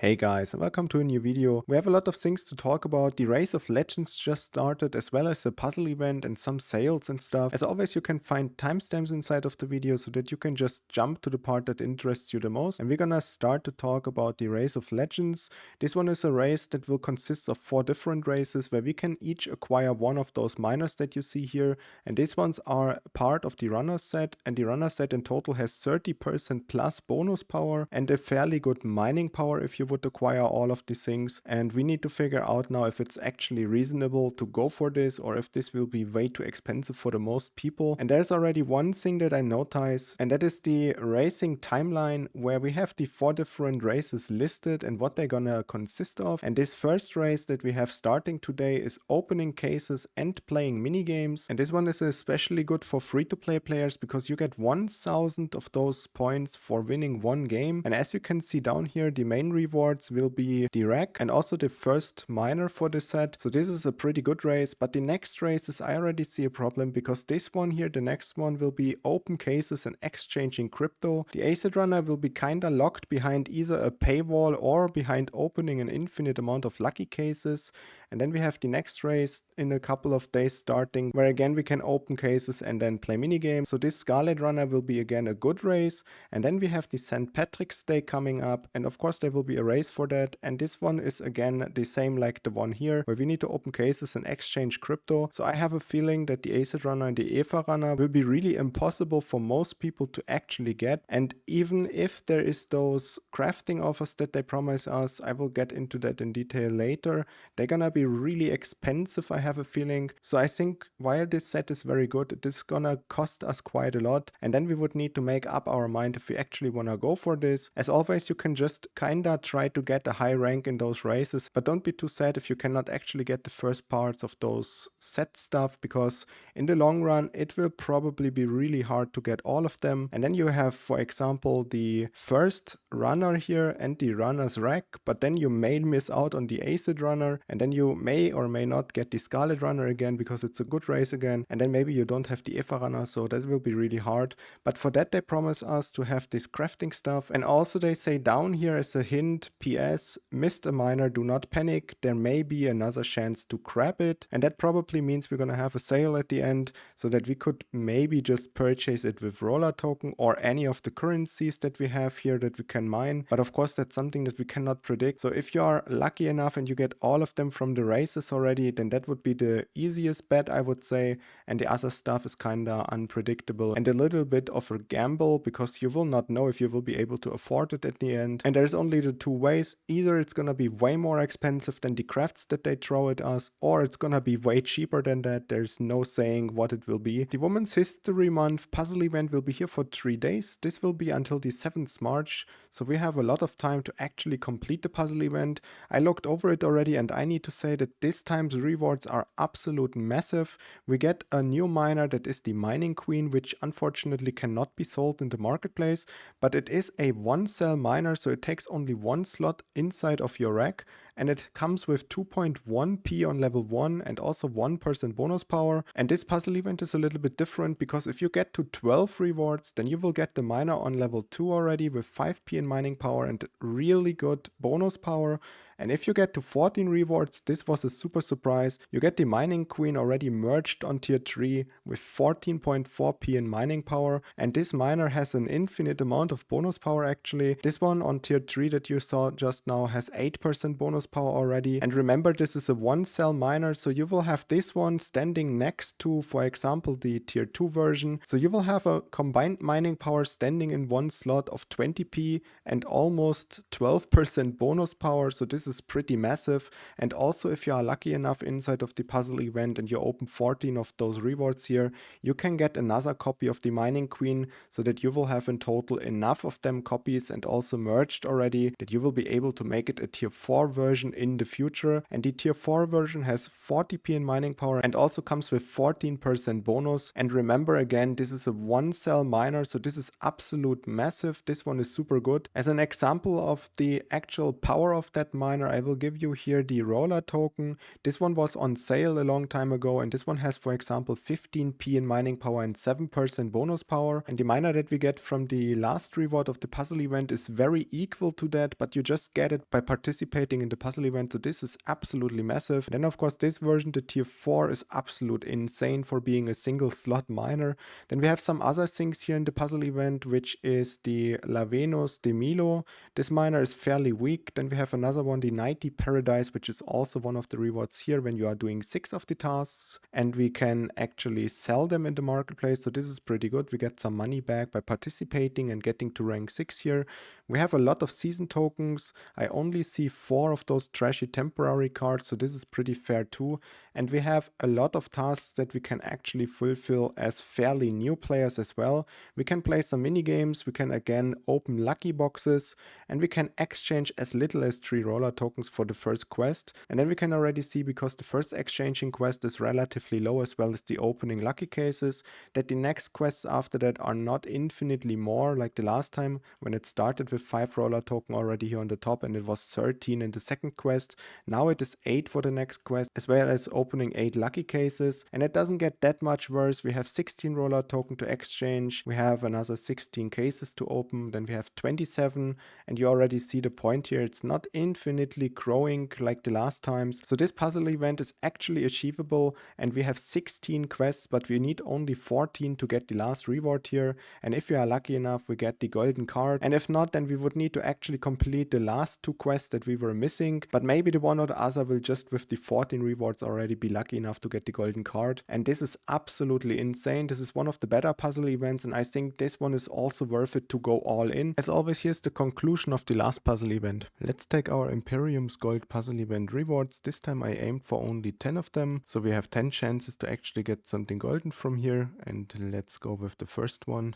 Hey guys, and welcome to a new video. We have a lot of things to talk about. The Race of Legends just started, as well as a puzzle event and some sales and stuff. As always, you can find timestamps inside of the video so that you can just jump to the part that interests you the most. And we're gonna start to talk about the Race of Legends. This one is a race that will consist of 4 different races where we can each acquire one of those miners that you see here. And these ones are part of the runner set, and the runner set in total has 30% plus bonus power and a fairly good mining power if you would acquire all of these things. And we need to figure out now if it's actually reasonable to go for this or if this will be way too expensive for the most people. And there's already one thing that I notice, and that is the racing timeline, where we have the 4 different races listed and what they're gonna consist of. And this first race that we have starting today is opening cases and playing mini games. And this one is especially good for free-to-play players because you get 1000 of those points for winning one game. And as you can see down here, the main rewards will be the rack and also the first miner for the set. So this is a pretty good race, but the next races I already see a problem, because this one here, the next one, will be open cases and exchanging crypto. The asset runner will be kinda locked behind either a paywall or behind opening an infinite amount of lucky cases. And then we have the next race in a couple of days starting, where again we can open cases and then play mini games. So this Scarlet runner will be again a good race. And then we have the St. Patrick's Day coming up, and of course there will be a race for that. And this one is again the same like the one here, where we need to open cases and exchange crypto. So I have a feeling that the Acid runner and the Eva runner will be really impossible for most people to actually get. And even if there is those crafting offers that they promise us, I will get into that in detail later, they're gonna be really expensive, I have a feeling. So I think while this set is very good, it is gonna cost us quite a lot, and then we would need to make up our mind if we actually wanna go for this. As always, you can just kinda try to get a high rank in those races, but don't be too sad if you cannot actually get the first parts of those set stuff, because in the long run it will probably be really hard to get all of them. And then you have, for example, the first runner here and the runner's rack, but then you may miss out on the acid runner, and then you may or may not get the Scarlet runner again because it's a good race again, and then maybe you don't have the Eva runner, so that will be really hard. But for that they promise us to have this crafting stuff. And also they say down here as a hint, PS, missed a miner, do not panic, there may be another chance to grab it. And that probably means we're gonna have a sale at the end, so that we could maybe just purchase it with Rollertoken or any of the currencies that we have here that we can mine. But of course that's something that we cannot predict. So if you are lucky enough and you get all of them from the races already, then that would be the easiest bet, I would say. And the other stuff is kinda unpredictable and a little bit of a gamble, because you will not know if you will be able to afford it at the end. And there's only the two ways: either it's gonna be way more expensive than the crafts that they throw at us, or it's gonna be way cheaper than that. There's no saying what it will be. The Women's History Month puzzle event will be here for 3 days. This will be until the 7th March, so we have a lot of time to actually complete the puzzle event. I looked over it already, and I need to say that this time's rewards are absolute massive. We get a new miner that is the Mining Queen, which unfortunately cannot be sold in the marketplace, but it is a 1-cell miner, so it takes only 1 slot inside of your rack, and it comes with 2.1 P on level 1 and also 1% bonus power. And this puzzle event is a little bit different, because if you get to 12 rewards, then you will get the miner on level 2 already with 5 P in mining power and really good bonus power. And if you get to 14 rewards, this was a super surprise, you get the Mining Queen already merged on tier 3 with 14.4 P in mining power. And this miner has an infinite amount of bonus power actually. This one on tier 3 that you saw just now has 8% bonus power already. And remember, this is a 1-cell miner, so you will have this one standing next to, for example, the tier 2 version. So you will have a combined mining power standing in one slot of 20 P and almost 12% bonus power. So this is pretty massive. And also, if you are lucky enough inside of the puzzle event and you open 14 of those rewards here, you can get another copy of the Mining Queen, so that you will have in total enough of them copies and also merged already that you will be able to make it a tier 4 version in the future. And the tier 4 version has 40 P in mining power and also comes with 14% bonus. And remember again, this is a 1-cell miner, so this is absolute massive. This one is super good. As an example of the actual power of that miner, miner, I will give you here the Rollertoken. This one was on sale a long time ago, and this one has, for example, 15p in mining power and 7% bonus power. And the miner that we get from the last reward of the puzzle event is very equal to that, but you just get it by participating in the puzzle event. So this is absolutely massive. Then of course this version, the tier 4, is absolute insane for being a single slot miner. Then we have some other things here in the puzzle event, which is the Lavenus de Milo. This miner is fairly weak. Then we have another one, the 90 Paradise, which is also one of the rewards here when you are doing 6 of the tasks, and we can actually sell them in the marketplace. So this is pretty good. We get some money back by participating and getting to rank 6 here. We have a lot of season tokens. I only see 4 of those trashy temporary cards, so this is pretty fair too. And we have a lot of tasks that we can actually fulfill as fairly new players as well. We can play some mini games, we can again open lucky boxes, and we can exchange as little as 3 roller tokens for the first quest. And then we can already see, because the first exchanging quest is relatively low as well as the opening lucky cases, that the next quests after that are not infinitely more like the last time when it started with 5 roller token already here on the top, and it was 13 in the second quest. Now it is 8 for the next quest, as well as opening 8 lucky cases, and it doesn't get that much worse. We have 16 roller token to exchange, we have another 16 cases to open, then we have 27, and you already see the point here, it's not infinitely growing like the last times. So this puzzle event is actually achievable, and we have 16 quests, but we need only 14 to get the last reward here, and if we are lucky enough we get the golden card, and if not, then we would need to actually complete the last 2 quests that we were missing, but maybe the one or the other will just with the 14 rewards already be lucky enough to get the golden card. And this is absolutely insane. This is one of the better puzzle events, and I think this one is also worth it to go all in. As always, here's the conclusion of the last puzzle event. Let's take our Imperium's Gold puzzle event rewards. This time I aimed for only 10 of them, so we have 10 chances to actually get something golden from here, and let's go with the first one.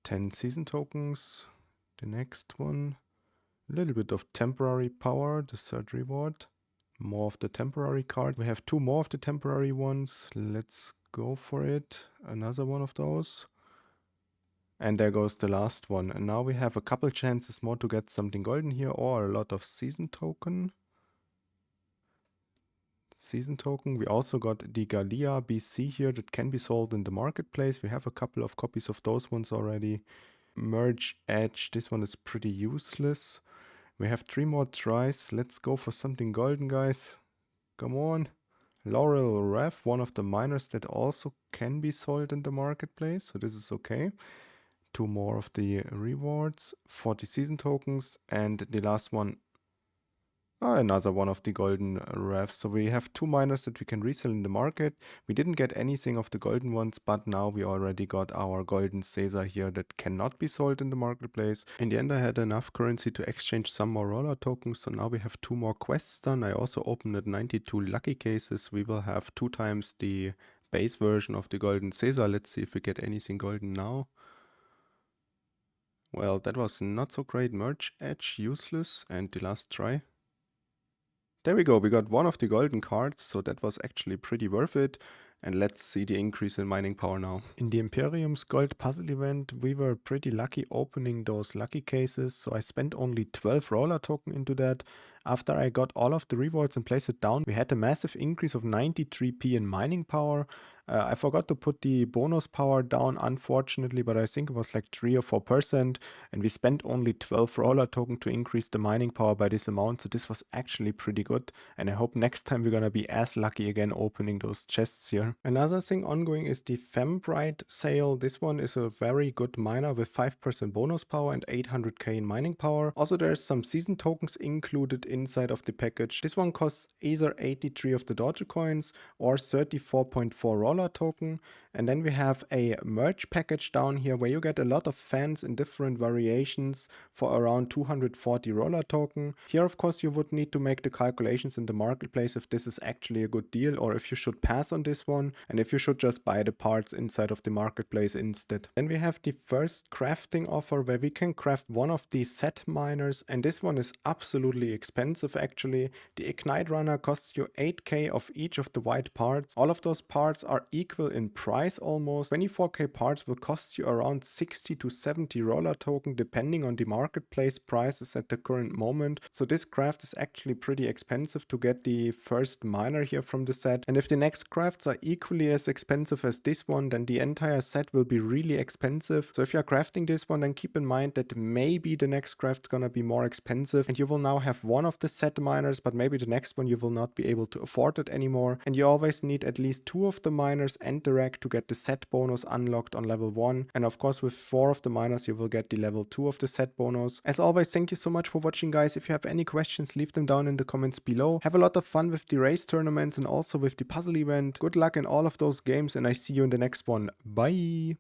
10 season tokens. The next one, a little bit of temporary power, the third reward. More of the temporary card. We have 2 more of the temporary ones. Let's go for it. Another one of those. And there goes the last one. And now we have a couple chances more to get something golden here, or a lot of season token. Season token. We also got the Galia BC here that can be sold in the marketplace. We have a couple of copies of those ones already. Merge Edge. This one is pretty useless. We have 3 more tries. Let's go for something golden, guys. Come on. Laurel Ref, one of the miners that also can be sold in the marketplace, so this is okay. 2 more of the rewards, 40 season tokens, and the last one, another one of the golden refs. So we have 2 miners that we can resell in the market. We didn't get anything of the golden ones, but now we already got our golden Caesar here that cannot be sold in the marketplace. In the end, I had enough currency to exchange some more roller tokens, so now we have 2 more quests done. I also opened at 92 lucky cases. We will have 2 times the base version of the golden Caesar. Let's see if we get anything golden now. Well, that was not so great. Merge Edge, useless, and the last try. There we go, we got one of the golden cards, so that was actually pretty worth it. And let's see the increase in mining power now. In the Imperium's Gold puzzle event, we were pretty lucky opening those lucky cases, so I spent only 12 roller token into that. After I got all of the rewards and placed it down, we had a massive increase of 93p in mining power. I forgot to put the bonus power down, unfortunately, but I think it was like 3 or 4%, and we spent only 12 roller token to increase the mining power by this amount, so this was actually pretty good, and I hope next time we're gonna be as lucky again opening those chests here. Another thing ongoing is the FemPride Sale. This one is a very good miner with 5% bonus power and 800k in mining power. Also, there's some season tokens included inside of the package. This one costs either 83 of the Dogecoins or 34.4 roller token. And then we have a merch package down here where you get a lot of fans in different variations for around 240 roller token. Here, of course, you would need to make the calculations in the marketplace if this is actually a good deal or if you should pass on this one and if you should just buy the parts inside of the marketplace instead. Then we have the first crafting offer where we can craft one of these set miners, and this one is absolutely expensive actually. The Ignite Runner costs you 8k of each of the white parts. All of those parts are are equal in price almost. 24k parts will cost you around 60 to 70 Rollertoken depending on the marketplace prices at the current moment. So this craft is actually pretty expensive to get the first miner here from the set. And if the next crafts are equally as expensive as this one, then the entire set will be really expensive. So if you're crafting this one, then keep in mind that maybe the next craft's gonna be more expensive and you will now have one of the set miners, but maybe the next one you will not be able to afford it anymore. And you always need at least 2 of the miners and the rack to get the set bonus unlocked on level 1. And of course with 4 of the miners you will get the level 2 of the set bonus. As always, thank you so much for watching, guys. If you have any questions, leave them down in the comments below. Have a lot of fun with the race tournaments and also with the puzzle event. Good luck in all of those games and I see you in the next one. Bye!